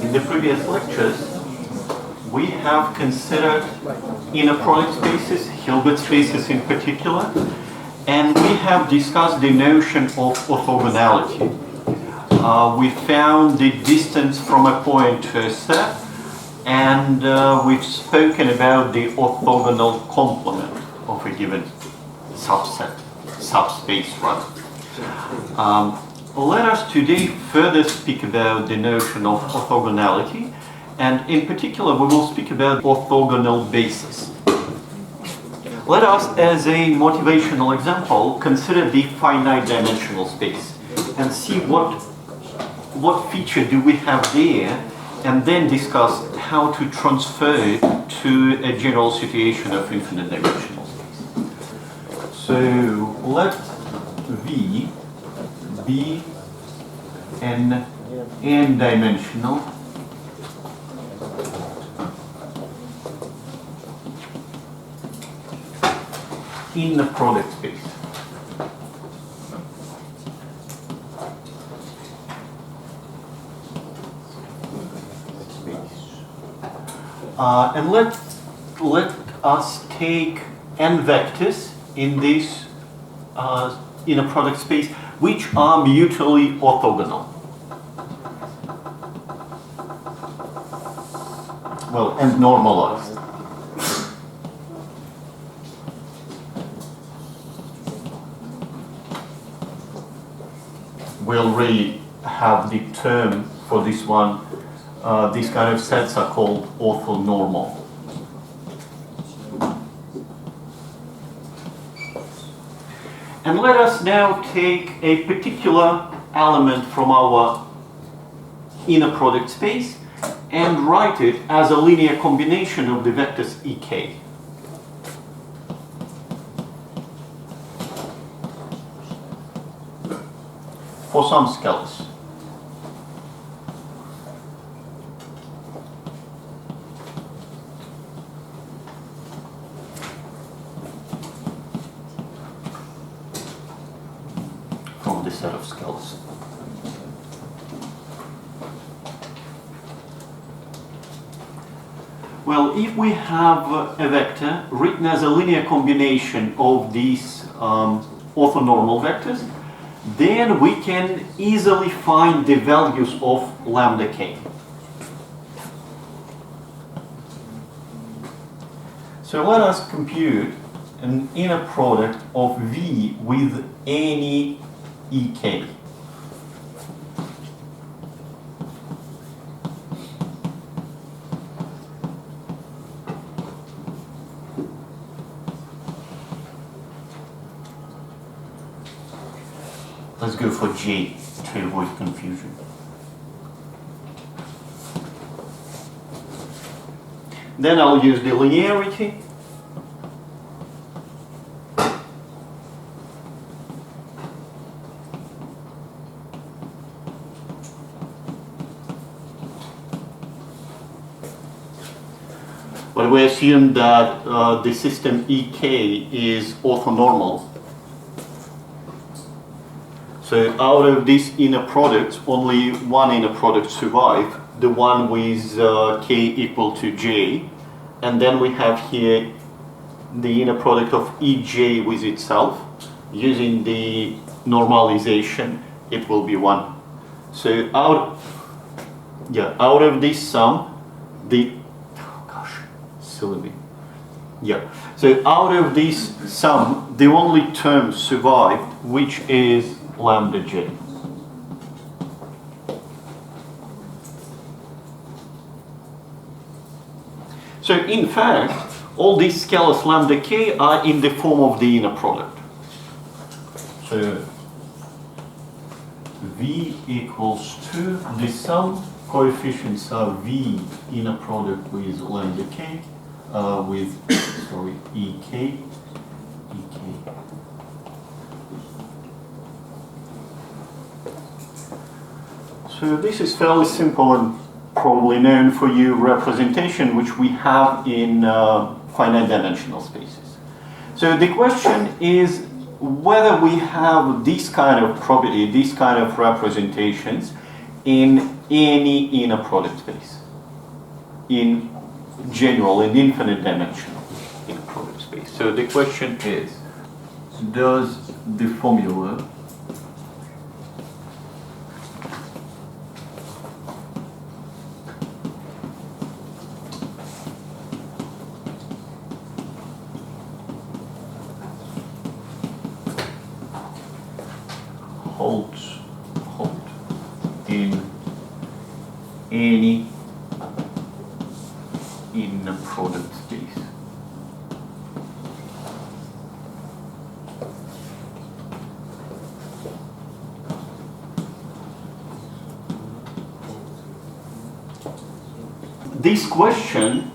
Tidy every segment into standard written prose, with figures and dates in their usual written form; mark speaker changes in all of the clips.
Speaker 1: In the previous lectures, we have considered inner product spaces, Hilbert spaces in particular, and we have discussed the notion of orthogonality. We found the distance from a point to a set, and we've spoken about the orthogonal complement of a given subset, subspace rather. Let us today further speak about the notion of orthogonality, and in particular we will speak about orthogonal basis. Let us, as a motivational example, consider the finite dimensional space and see what feature do we have there, and then discuss how to transfer it to a general situation of infinite dimensional space. So let V be an n-dimensional in the product space. And let us take n vectors in this inner product space which are mutually orthogonal. Well, and normalized. We already have the term for this one. These kind of sets are called orthonormal. And let us now take a particular element from our inner product space and write it as a linear combination of the vectors ek. For some scalars. From this set of scalars. Well, if we have a vector written as a linear combination of these orthonormal vectors, then we can easily find the values of lambda k. So let us compute an inner product of V with any ek. Let's go for J to avoid confusion. Then I'll use the linearity. But we assume that the system EK is orthonormal. So out of these inner products, only one inner product survives, the one with k equal to j. And then we have here the inner product of EJ with itself. Using the normalization, it will be 1. So out of this sum, so out of this sum, the only term survived, which is lambda j. So in fact, all these scalars lambda k are in the form of the inner product. So V equals to the sum coefficients are V inner product with lambda k ek. So this is fairly simple and probably known for you representation which we have in finite dimensional spaces. So the question is whether we have this kind of property, these kind of representations in any inner product space, in general, in infinite dimensional inner product space. So the question is, does the formula hold in any inner product space? This question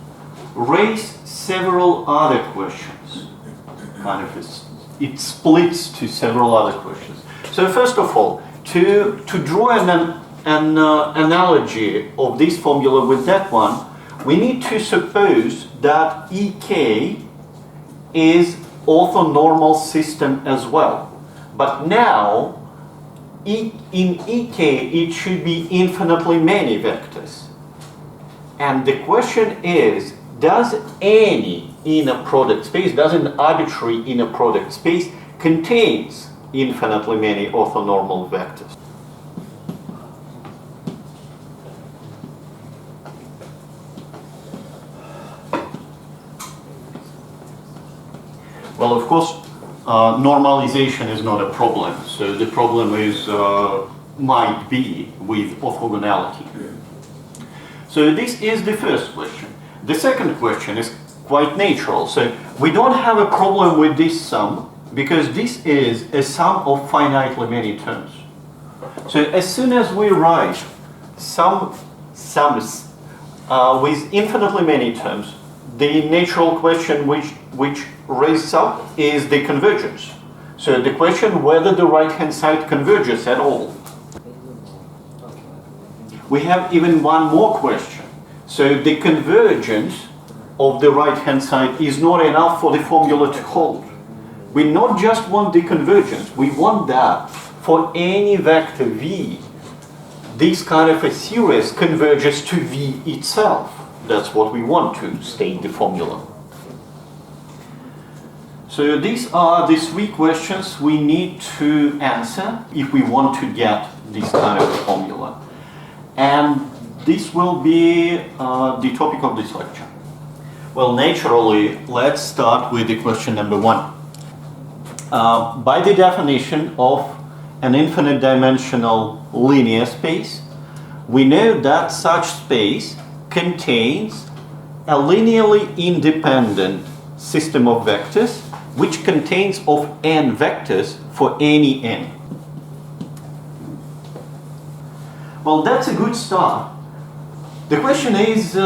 Speaker 1: raised several other questions. Kind of it splits to several other questions. So first of all, to draw an analogy of this formula with that one, we need to suppose that EK is orthonormal system as well. But now, in EK, it should be infinitely many vectors. And the question is, does any inner product space, does an arbitrary inner product space contains infinitely many orthonormal vectors? Well, of course, normalization is not a problem. So the problem is might be with orthogonality. So this is the first question. The second question is quite natural. So we don't have a problem with this sum because this is a sum of finitely many terms. So as soon as we write sums with infinitely many terms, the natural question which raises up is the convergence. So the question whether the right-hand side converges at all. We have even one more question. So the convergence of the right-hand side is not enough for the formula to hold. We not just want the convergence, we want that for any vector v, this kind of a series converges to v itself. That's what we want to state the formula. So these are the three questions we need to answer if we want to get this kind of formula. And this will be the topic of this lecture. Well, naturally, let's start with the question number one. By the definition of an infinite dimensional linear space, we know that such space contains a linearly independent system of vectors which contains of n vectors for any n. Well, that's a good start. The question is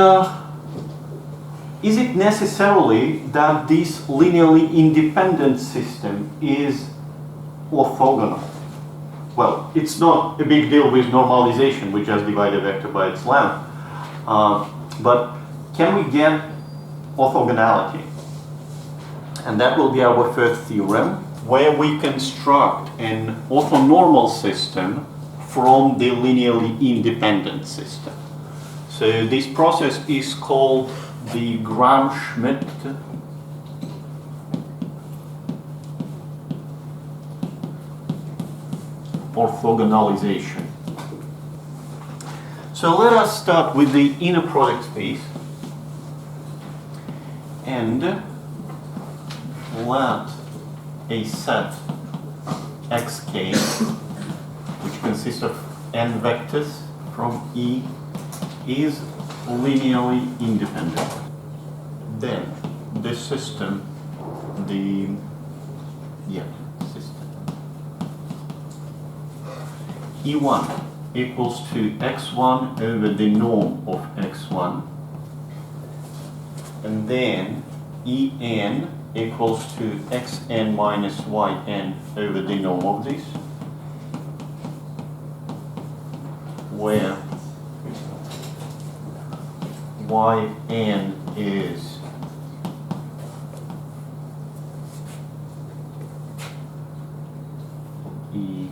Speaker 1: it necessarily that this linearly independent system is orthogonal? Well, it's not a big deal with normalization. We just divide a vector by its length. But can we get orthogonality? And that will be our third theorem, where we construct an orthonormal system from the linearly independent system. So this process is called the Gram-Schmidt orthogonalisation. So let us start with the inner product space and let a set xk, which consists of n vectors from E, is linearly independent. Then the system, system E1 equals to x1 over the norm of x1, and then En equals to xn minus yn over the norm of this, where yn is E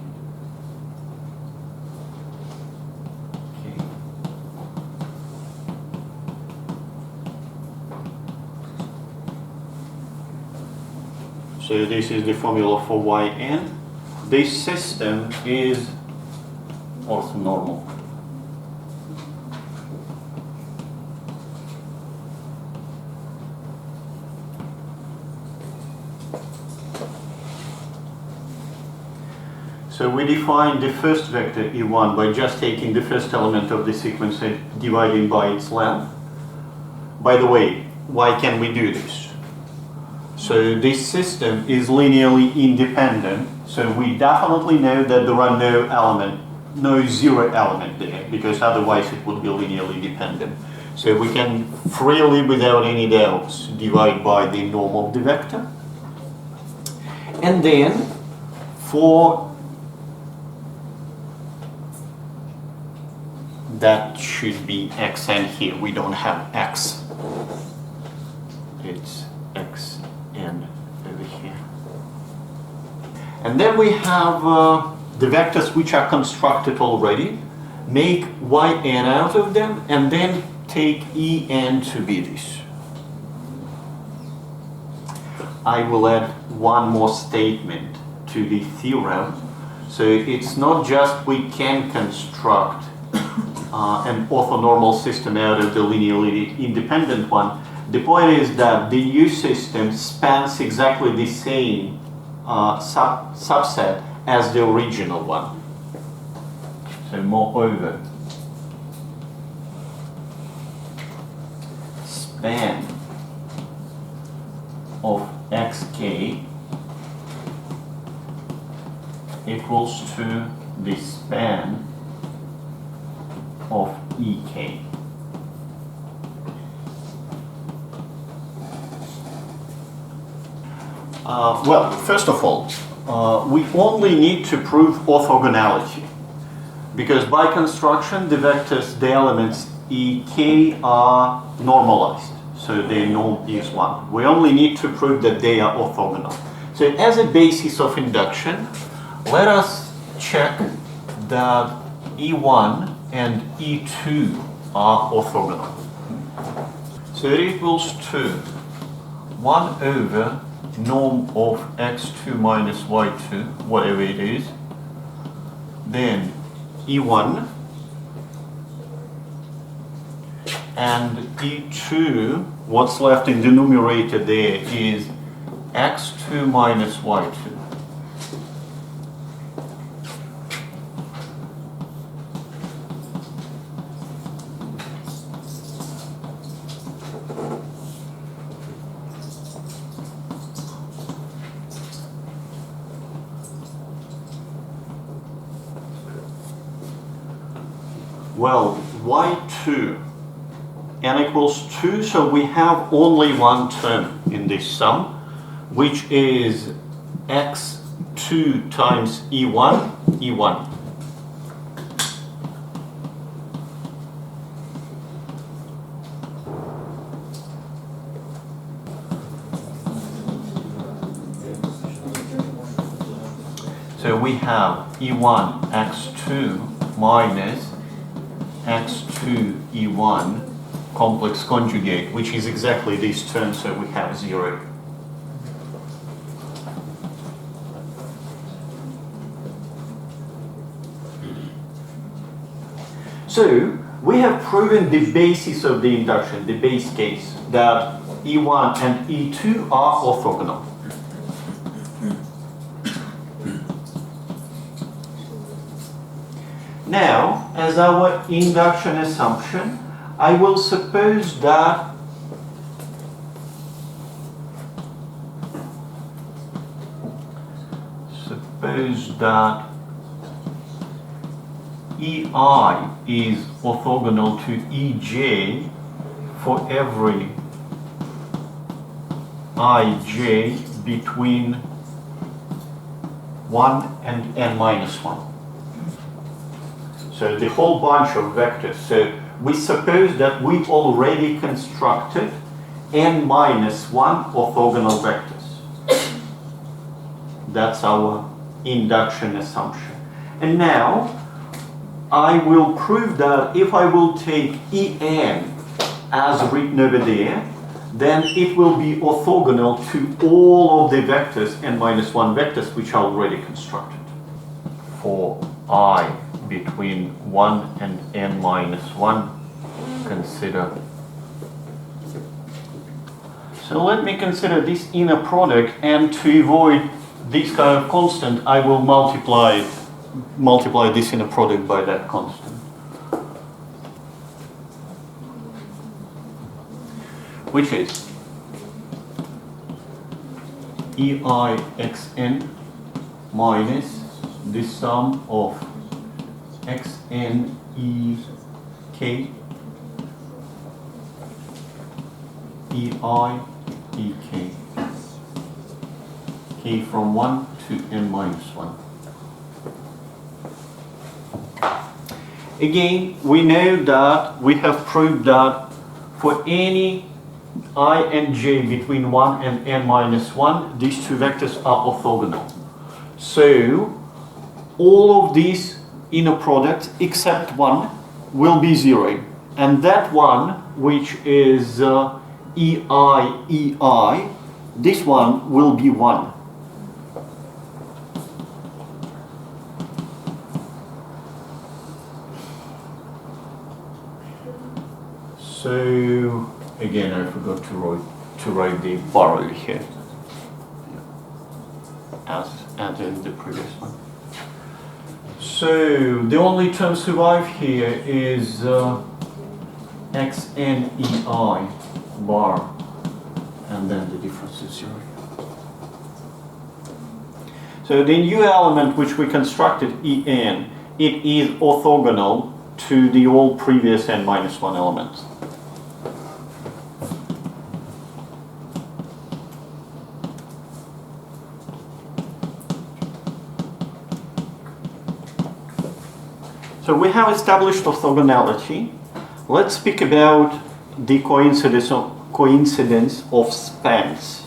Speaker 1: So this is the formula for yn. This system is orthonormal. So we define the first vector e1 by just taking the first element of the sequence and dividing by its length. By the way, why can we do this? So this system is linearly independent, so we definitely know that there are no zero element there, because otherwise it would be linearly dependent. So we can freely, without any doubts, divide by the norm of the vector. And then for that should be xn here. We don't have x. It's xn over here. And then we have the vectors which are constructed already. Make yn out of them and then take en to be this. I will add one more statement to the theorem. So it's not just we can construct an orthonormal system out of the linearly independent one. The point is that the new system spans exactly the same subset as the original one. So moreover, span of xk equals to the span of ek. Well, first of all, we only need to prove orthogonality, because by construction the vectors, the elements ek are normalized, so their norm is 1. We only need to prove that they are orthogonal. So as a basis of induction, let us check that e1 and e2 are orthogonal. So it equals to 1 over norm of x2 minus y2, whatever it is, then e1 and e2, what's left in the numerator there is x2 minus y2. Well, y2, n equals 2, so we have only one term in this sum, which is x2 times e1, e1. So we have e1 x2 minus x2 e1 complex conjugate, which is exactly this term, so we have 0. So we have proven the basis of the induction, the base case, that e1 and e2 are orthogonal. Now, as our induction assumption, I will suppose that EI is orthogonal to EJ for every IJ between 1 and n minus 1. So the whole bunch of vectors. So we suppose that we already constructed n minus 1 orthogonal vectors. That's our induction assumption. And now I will prove that if I will take En as written over there, then it will be orthogonal to all of the vectors n minus 1 vectors which are already constructed. For I between 1 and n minus 1, consider. So let me consider this inner product, and to avoid this kind of constant, I will multiply this inner product by that constant. Which is EIXN minus the sum of XN EK EI EK K from 1 to n minus 1. Again, we know that we have proved that for any I and j between 1 and n minus 1, these two vectors are orthogonal. So all of these inner products except one will be 0. And that one, which is EI, this one will be 1. So again, I forgot to write the borrowed here, as in the previous one. So the only term survive here is XNEI bar, and then the difference is 0. So the new element which we constructed, EN, it is orthogonal to the all previous n minus 1 elements. So we have established orthogonality. Let's speak about the coincidence of spans.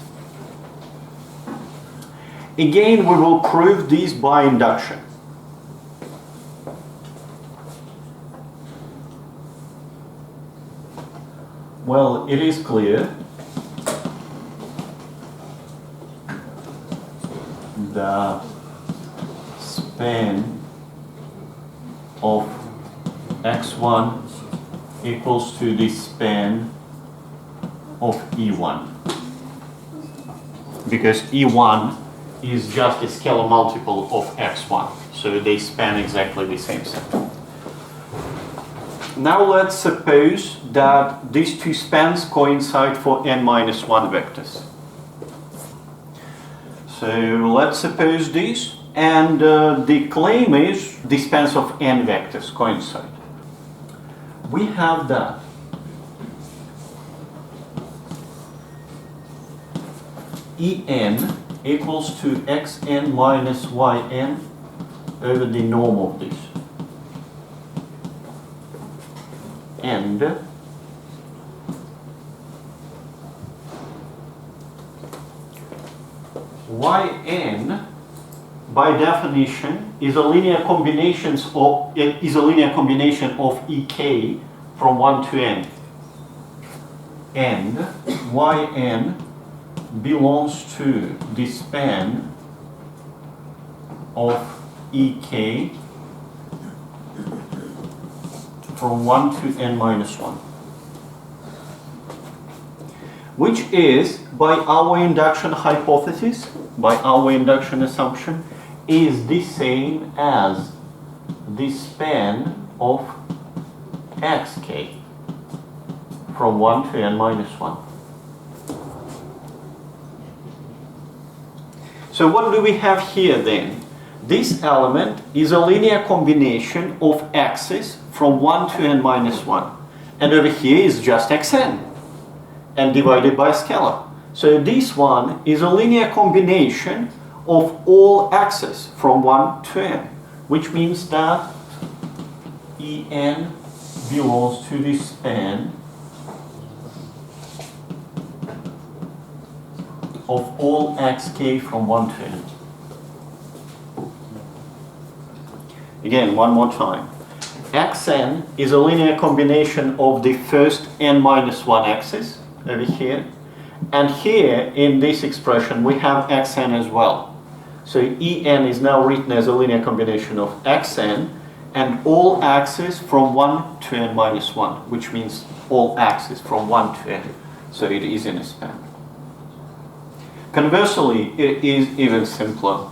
Speaker 1: Again, we will prove this by induction. Well, it is clear that span of x1 equals to the span of E1, because E1 is just a scalar multiple of x1, so they span exactly the same set. Now let's suppose that these two spans coincide for n minus 1 vectors. So let's suppose this, and the claim is the spans of n vectors coincide. We have that En equals to xn minus yn over the norm of this. And yn, by definition, is a linear combination of ek from 1 to n. And yn belongs to the span of ek from 1 to n minus 1, which is, by our induction hypothesis, by our induction assumption, is the same as the span of xk from 1 to n minus 1. So what do we have here then? This element is a linear combination of x's from 1 to n minus 1. And over here is just xn, and divided by a scalar. So this one is a linear combination of all x's from 1 to n, which means that En belongs to the span of all xk from 1 to n. Again, one more time. Xn is a linear combination of the first n minus 1 axis over here And here in this expression we have xn as well. So En is now written as a linear combination of xn and all axes from 1 to n minus 1, which means all axes from 1 to n. So it is in a span. Conversely, it is even simpler.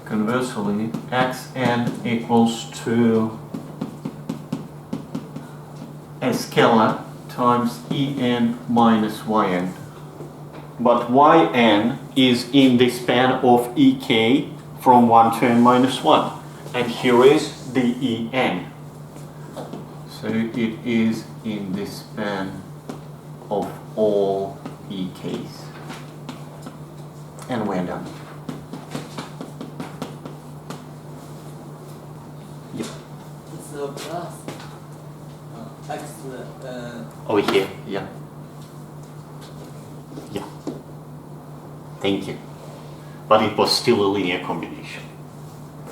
Speaker 1: Conversely, xn equals to a scalar times En minus yn. But yn is in the span of ek from 1 to n minus 1. And here is the En. So it is in the span of all EKs. And we're done. Yep.
Speaker 2: So plus x
Speaker 1: over here, yeah. Yeah. Thank you. But it was still a linear combination.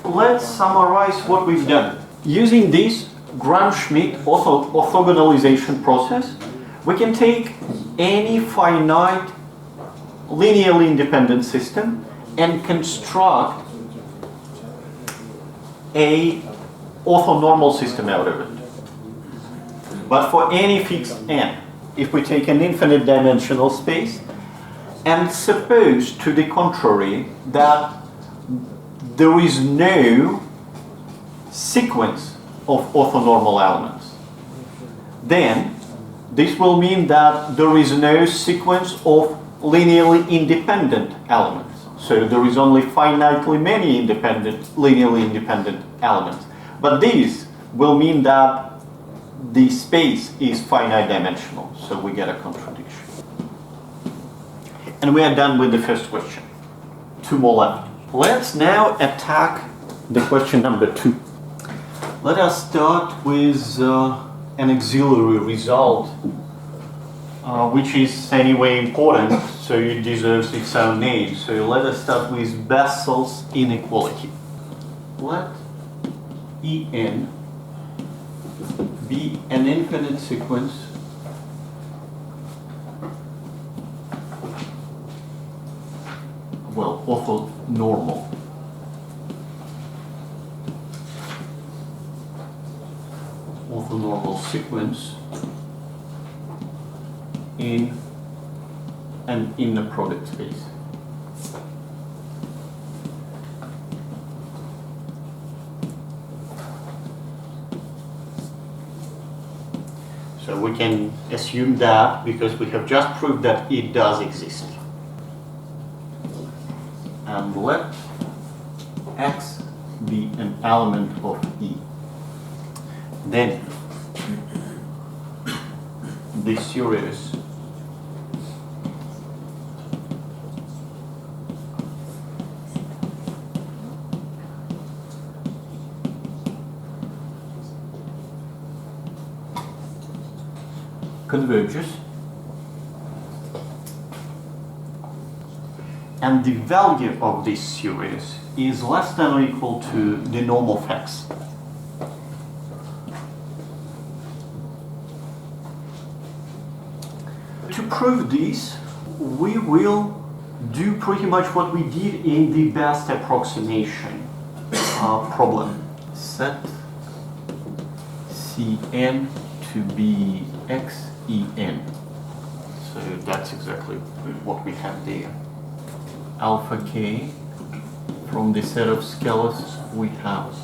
Speaker 1: Let's summarize what we've done. Using this Gram-Schmidt orthogonalization process, we can take any finite linearly independent system and construct a orthonormal system out of it. But for any fixed n, if we take an infinite dimensional space and suppose to the contrary that there is no sequence of orthonormal elements, then this will mean that there is no sequence of linearly independent elements. So there is only finitely many linearly independent elements. But this will mean that the space is finite dimensional, so we get a contradiction. And we are done with the first question. 2 more left. Let's now attack the question number 2. Let us start with an auxiliary result, which is anyway important, so it deserves its own name. So let us start with Bessel's inequality. Let En be an infinite sequence orthonormal. Orthonormal sequence in an inner product space. So we can assume that because we have just proved that it does exist. And let X be an element of E. Then this series converges, and the value of this series is less than or equal to the norm of X. To prove this, we will do pretty much what we did in the best approximation problem. Set Cn to be Xen. So that's exactly what we have there. Alpha k, from the set of scalars we have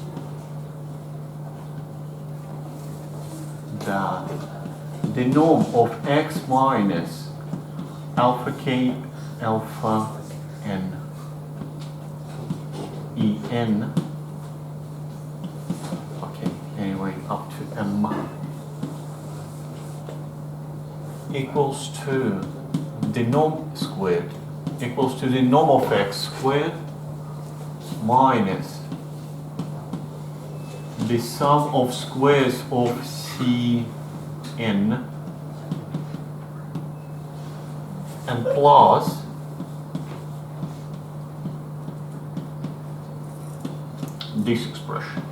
Speaker 1: that the norm of x minus alpha k alpha n En, okay, anyway, up to m, equals to the norm squared, equals to the norm of x squared minus the sum of squares of Cn and plus this expression.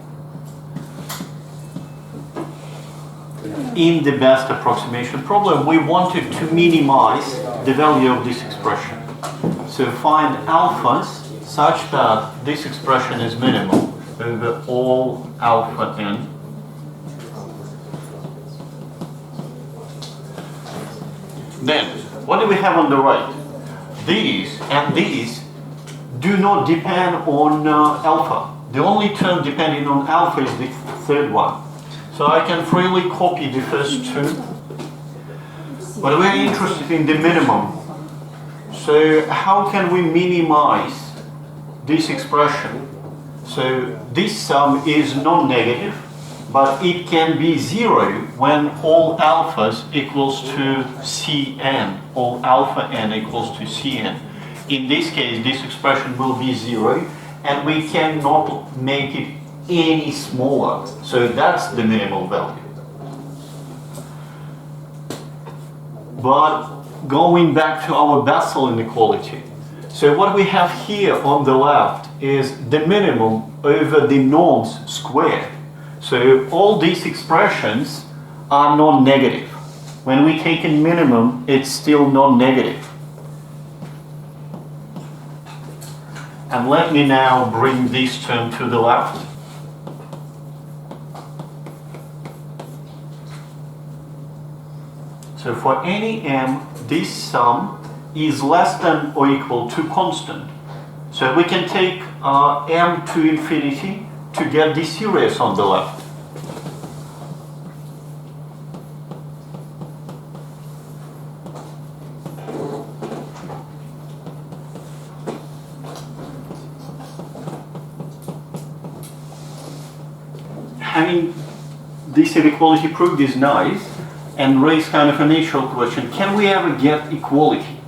Speaker 1: in the best approximation problem, we wanted to minimize the value of this expression. So find alphas such that this expression is minimal over all alpha n. Then, what do we have on the right? These and these do not depend on alpha. The only term depending on alpha is the third one. So I can freely copy the first two. But we're interested in the minimum. So how can we minimize this expression? So this sum is non-negative, but it can be 0 when all alphas equals to Cn, all alpha n equals to Cn. In this case, this expression will be 0, and we cannot make it any smaller. So that's the minimal value. But going back to our Bessel inequality, so what we have here on the left is the minimum over the norms squared. So all these expressions are non-negative. When we take a minimum, it's still non-negative. And let me now bring this term to the left. So for any m, this sum is less than or equal to constant. So we can take m to infinity to get the series on the left. Having this inequality proved is nice and raise kind of a natural question. Can we ever get equality?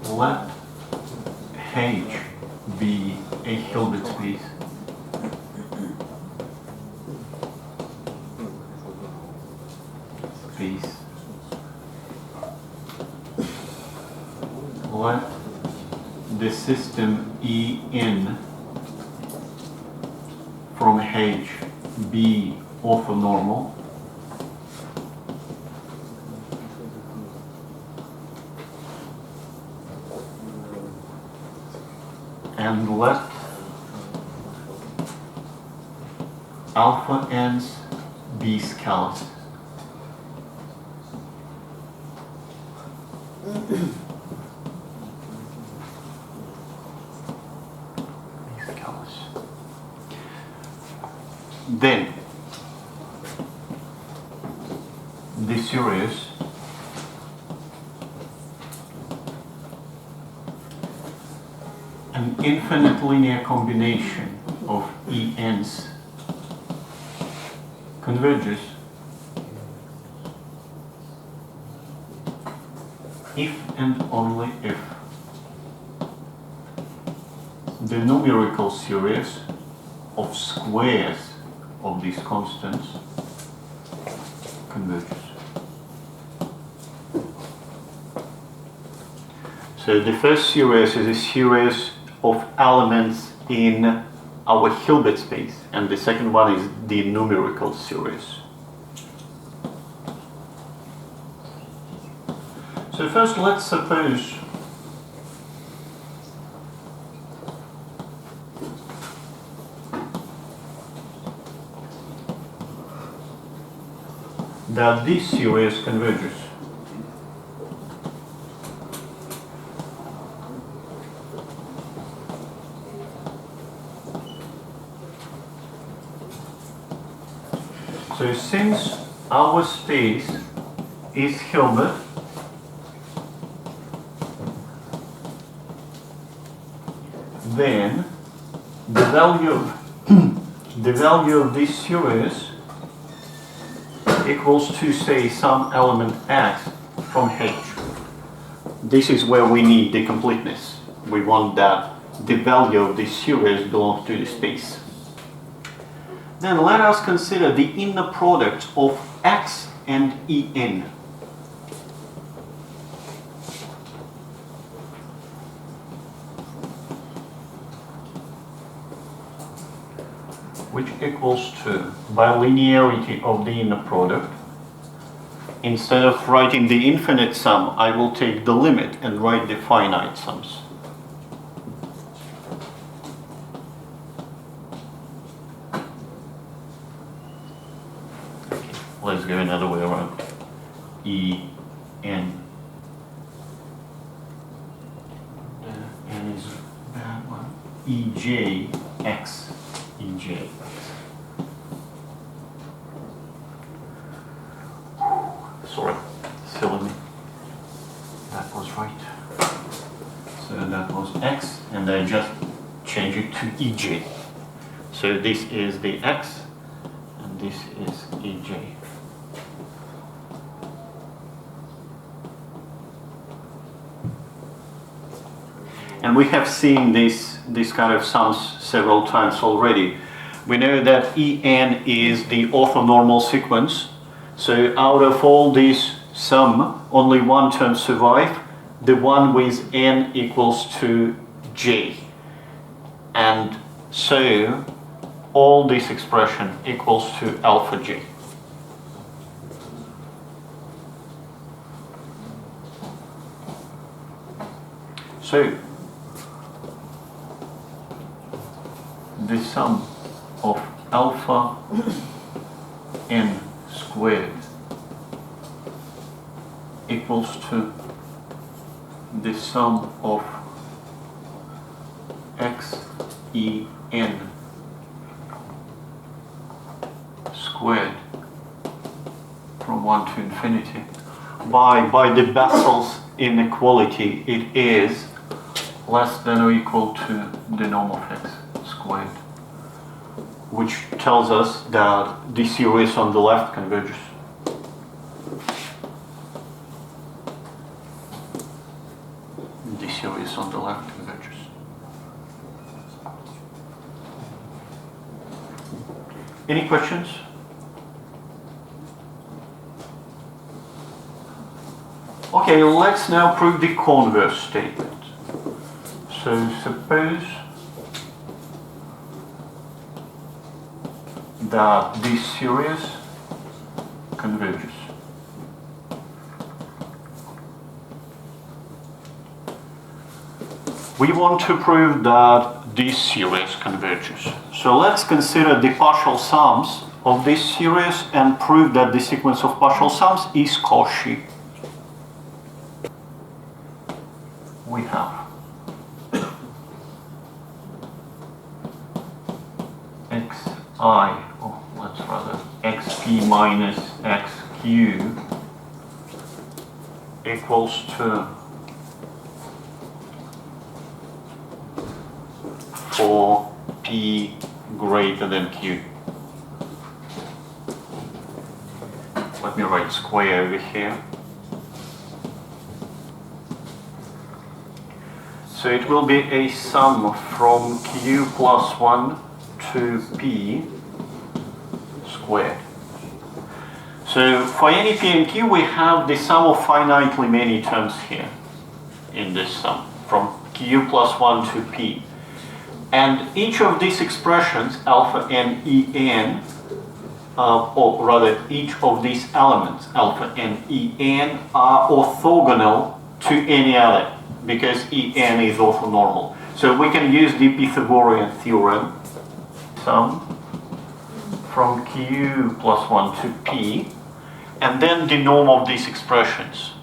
Speaker 1: Let H be a Hilbert space. Let the system En from H be orthonormal. And let alpha n's be scalars. Then the series an infinite linear combination of ENs converges if and only if the numerical series of squares of these constants converges. So the first series is a series of elements in our Hilbert space, and the second one is the numerical series. So first let's suppose that this series converges. So since our space is Hilbert, then the value of this series equals to, say, some element x from H. This is where we need the completeness. We want that the value of this series belongs to the space. Then let us consider the inner product of x and En. Which equals to, by linearity of the inner product, instead of writing the infinite sum, I will take the limit and write the finite sums. Let's go another way around. En. N is that one. Ej. Ej. Sorry, silly me. That was right. So that was x, and I just change it to ej. So this is the x, and this is ej. And we have seen this kind of sums several times already. We know that En is the orthonormal sequence. So out of all these sum, only one term survive, the one with n equals to j. And so all this expression equals to alpha j. So the sum of alpha n squared equals to the sum of xen squared from 1 to infinity. By the Bessel's inequality, it is less than or equal to the norm of x squared, which tells us that the series on the left converges. The series on the left converges. Any questions? Okay, let's now prove the converse statement. So suppose that this series converges. We want to prove that this series converges. So let's consider the partial sums of this series and prove that the sequence of partial sums is Cauchy. We have xp minus xq equals to 4p greater than q. Let me write square over here. So it will be a sum from q plus 1 to p squared. So for any p and q, we have the sum of finitely many terms here in this sum, from q plus 1 to p. And each of these expressions, alpha n, en, or rather each of these elements, alpha n, en, are orthogonal to any other, because en is orthonormal. So we can use the Pythagorean theorem, sum from q plus 1 to p, and then the norm of these expressions.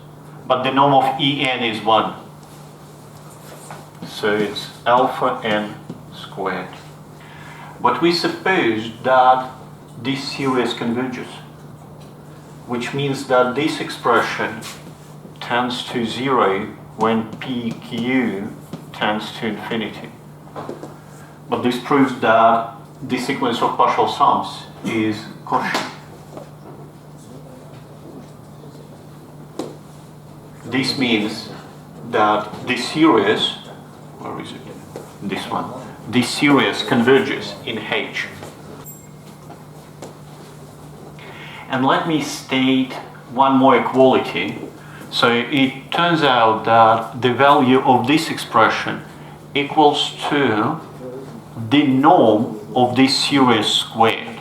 Speaker 1: But the norm of en is 1. So it's alpha n squared. But we suppose that this series converges, which means that this expression tends to 0 when pq tends to infinity. But this proves that the sequence of partial sums is Cauchy. This means that this series, where is it? This one. This series converges in H. And let me state one more equality. So it turns out that the value of this expression equals to the norm of this series squared.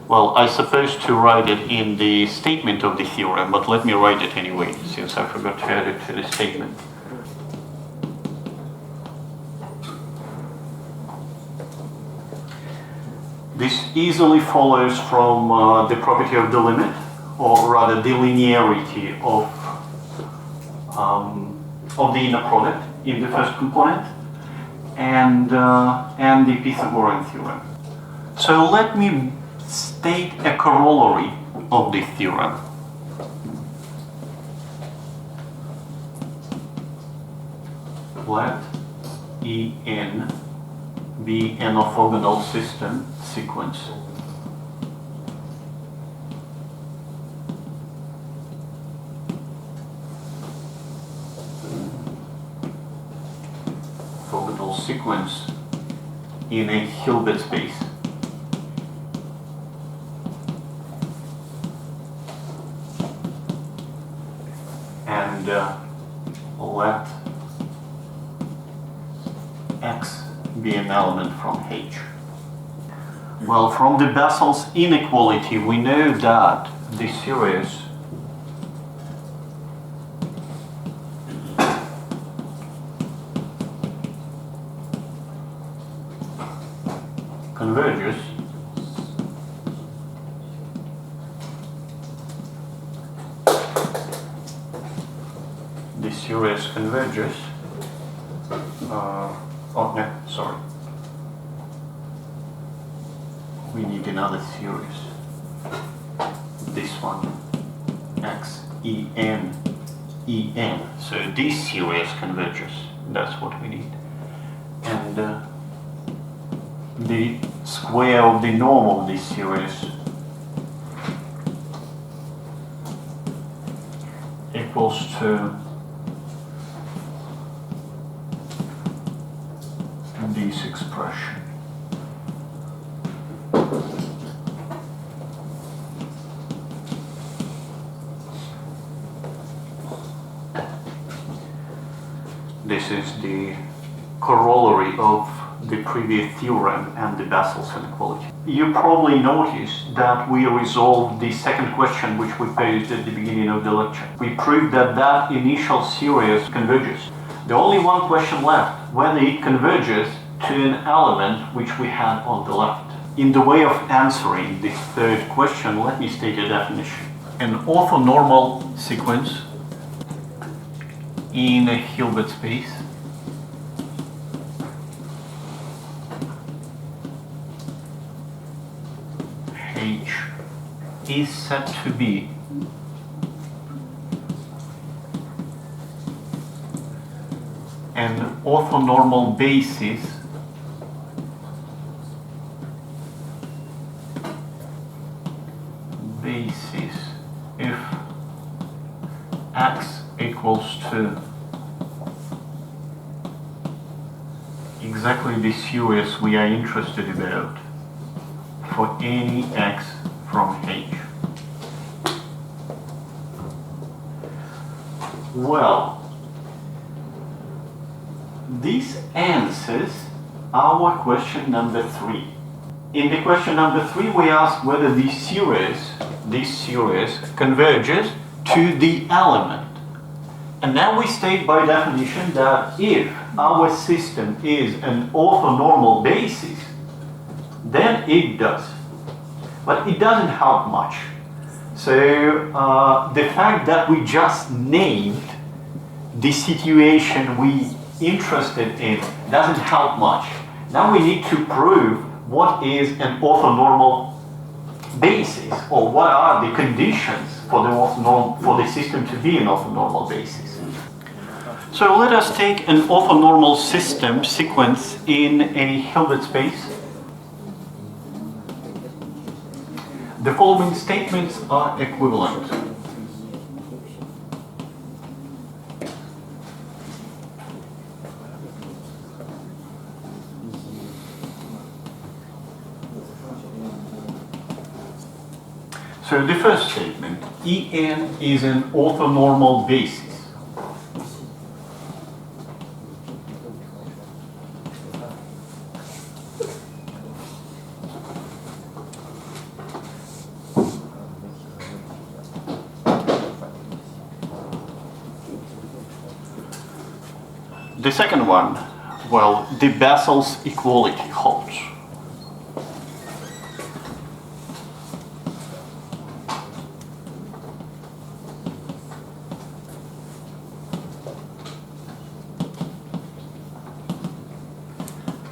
Speaker 1: Well, I supposed to write it in the statement of the theorem, but let me write it anyway, since I forgot to add it to the statement. This easily follows from the property of the limit, or rather the linearity of the inner product in the first component, and the Pythagorean theorem. So let me state a corollary of this theorem. Let En be an orthogonal system sequence in a Hilbert space. And let X be an element from H. Well, from the Bessel's inequality, we know that the series converges we need another series, this one, X, En, so this series converges, that's what we need, and the square of the norm of this series equals to this expression. This is the corollary of the previous theorem and the Bessel's inequality. You probably noticed that we resolved the second question which we posed at the beginning of the lecture. We proved that that initial series converges. The only one question left, whether it converges to an element which we had on the left. In the way of answering this third question, let me state a definition. An orthonormal sequence in a Hilbert space H is said to be an orthonormal basis if X equals to exactly the series we are interested about for any X from H. Well, this answers our question number 3. In the question number 3, we asked whether this series converges to the element. And now we state by definition that if our system is an orthonormal basis, then it does. But it doesn't help much. So the fact that we just named the situation we interested in doesn't help much. Now we need to prove what is an orthonormal basis, or what are the conditions for the system to be an orthonormal basis. So let us take an orthonormal system sequence in a Hilbert space. The following statements are equivalent. So the first statement, En is an orthonormal basis. The second one, well, the Bessel's equality holds.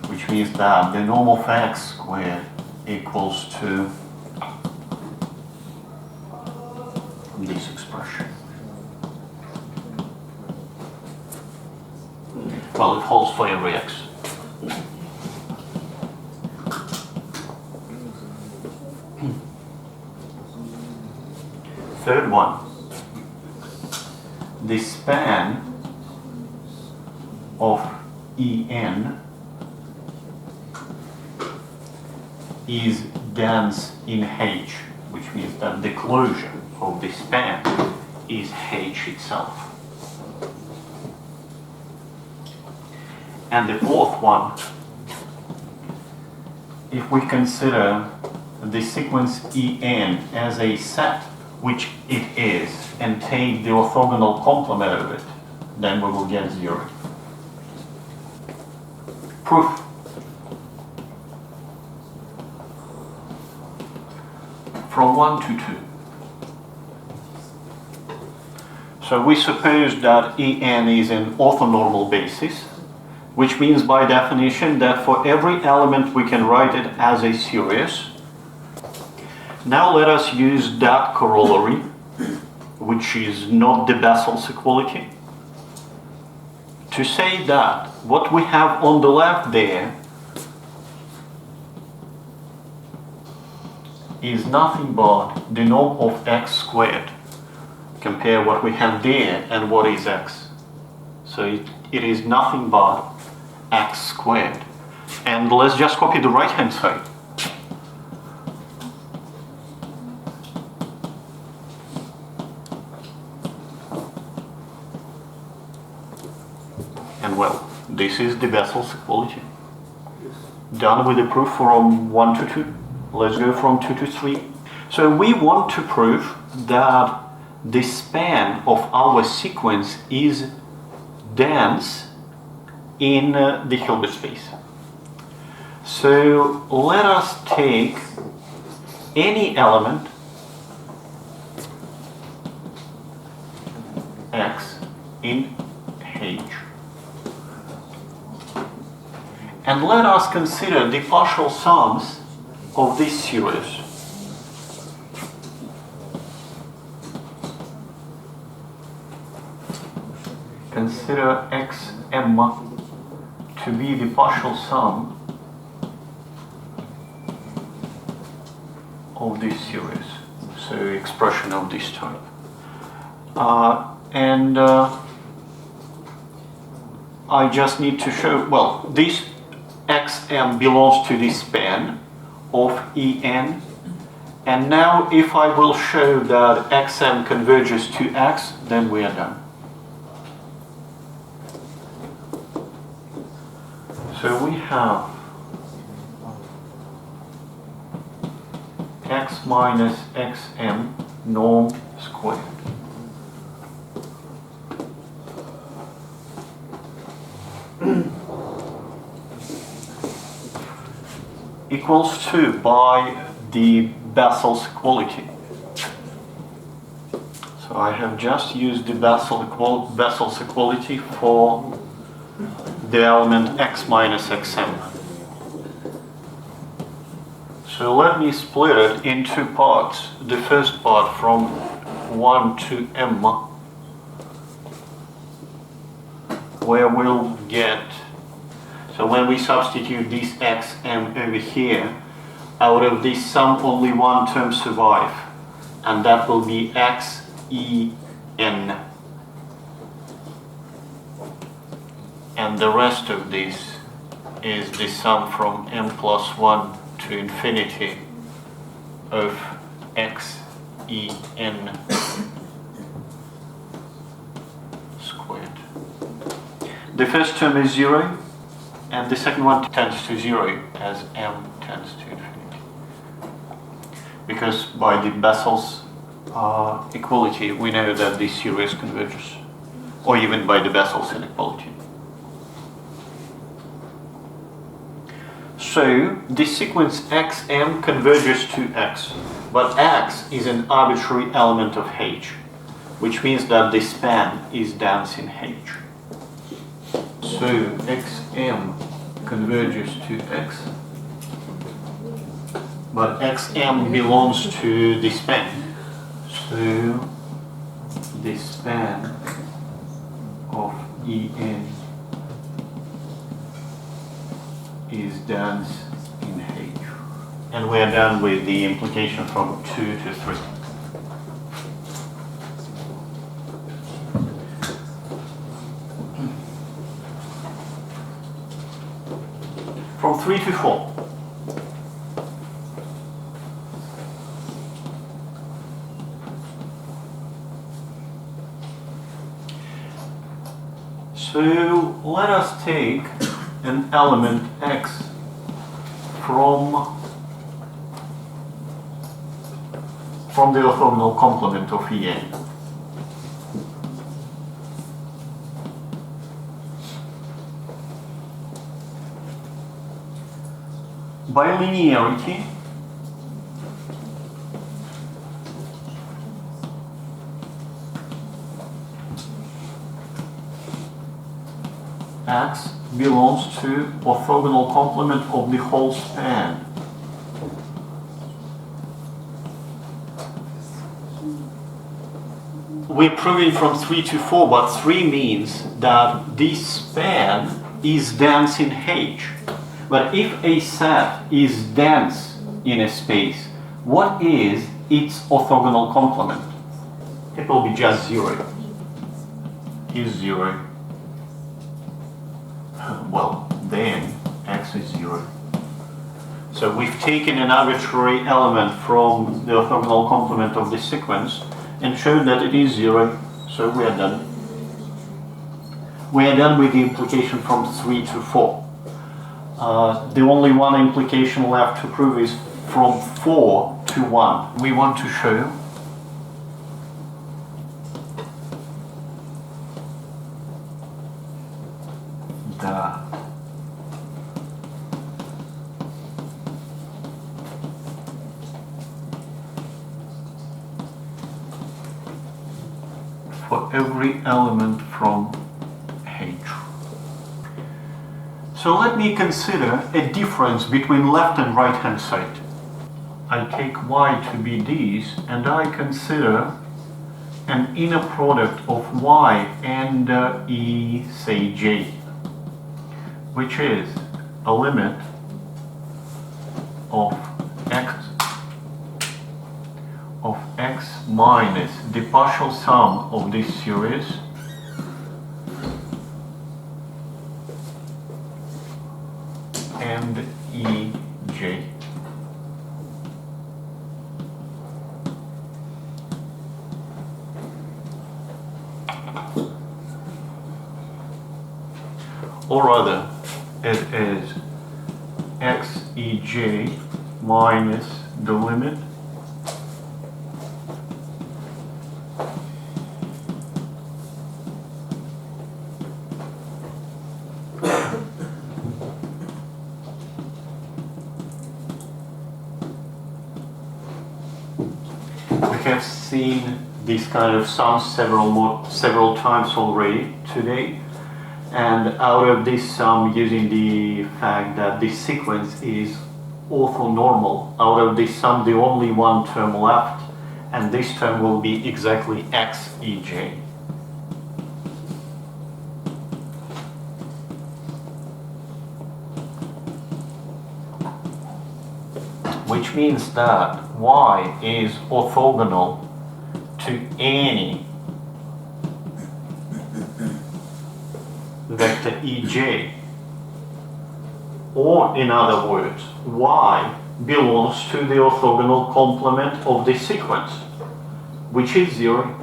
Speaker 1: Which means that the norm of x squared equals to this expression. Well, it holds for every x. Third one, the span of En is dense in H, which means that the closure of the span is H itself. And the fourth one, if we consider the sequence En as a set, which it is, and take the orthogonal complement of it, then we will get 0. Proof. From 1 to 2. So we suppose that En is an orthonormal basis, which means by definition that for every element we can write it as a series. Now let us use that corollary, which is not the Bessel's equality, to say that what we have on the left there is nothing but the norm of x squared. Compare what we have there and what is x. So it is nothing but x squared. And let's just copy the right hand side. And well, this is the Bessel's equality. Done with the proof from 1 to 2. Let's go from 2 to 3. So we want to prove that the span of our sequence is dense in the Hilbert space. So let us take any element x in H, and let us consider the partial sums of this series. Consider xm to be the partial sum of this series, so expression of this type. I just need to show, well, this xm belongs to the span of En, and now if I will show that xm converges to x, then we are done. So we have x minus xm norm squared equals to, by the Bessel's equality. So I have just used the Bessel's equality for the element x minus xm. So let me split it in two parts. The first part from 1 to m, where we'll get, so when we substitute this xm over here, out of this sum only one term survives, and that will be xen. And the rest of this is the sum from m plus 1 to infinity of xen squared. The first term is 0, and the second one tends to 0 as m tends to infinity. Because by the Bessel's equality, we know that this series converges, or even by the Bessel's inequality. so this sequence xm converges to x, but x is an arbitrary element of H, which means that the span is dense in H. So xm converges to x, but xm belongs to the span. So the span of En is dense in H. And we're done with the implication from 2 to 3. From 3 to 4. So let us take an element x from the orthogonal complement of En. By linearity, x belongs to orthogonal complement of the whole span. We're proving from 3 to 4, but 3 means that this span is dense in H. But if a set is dense in a space, what is its orthogonal complement? It will be just 0. Is 0. Well, then x is 0. So we've taken an arbitrary element from the orthogonal complement of this sequence and shown that it is 0, so we are done. We are done with the implication from 3 to 4. The only one implication left to prove is from 4 to 1. We want to show that for every element from H. So let me consider a difference between left and right hand side. I take y to be this, and I consider an inner product of y and e, say j, which is a limit of x minus the partial sum of this series and ej. Or rather, it is xej minus the limit we have seen these kind of sums several times already today. And out of this sum, using the fact that this sequence is orthonormal, out of this sum the only one term left, and this term will be exactly xej. Which means that y is orthogonal to any vector ej, or in other words, y belongs to the orthogonal complement of the sequence, which is 0.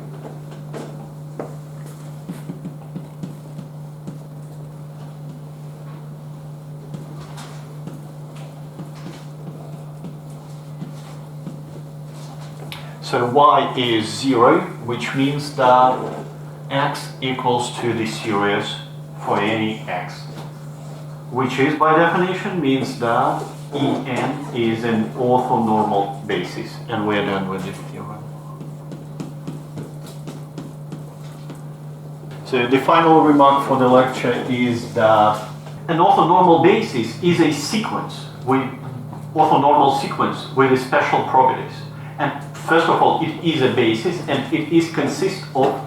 Speaker 1: So y is 0, which means that x equals to the series for any x. which is by definition means that En is an orthonormal basis. And we're done with this theorem. So the final remark for the lecture is that an orthonormal basis is a sequence with orthonormal sequence with special properties. And first of all, it is a basis and it is consists of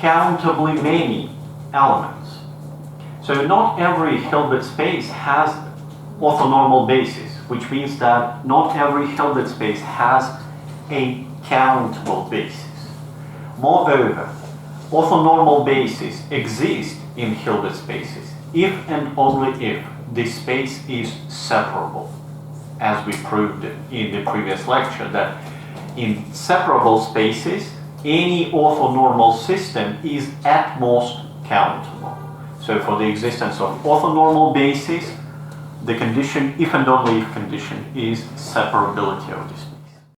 Speaker 1: countably many elements. So not every Hilbert space has orthonormal basis, which means that not every Hilbert space has a countable basis. Moreover, orthonormal bases exist in Hilbert spaces if and only if the space is separable, as we proved in the previous lecture, that in separable spaces, any orthonormal system is at most countable. So for the existence of orthonormal bases, the condition, if and only if condition, is separability of the space.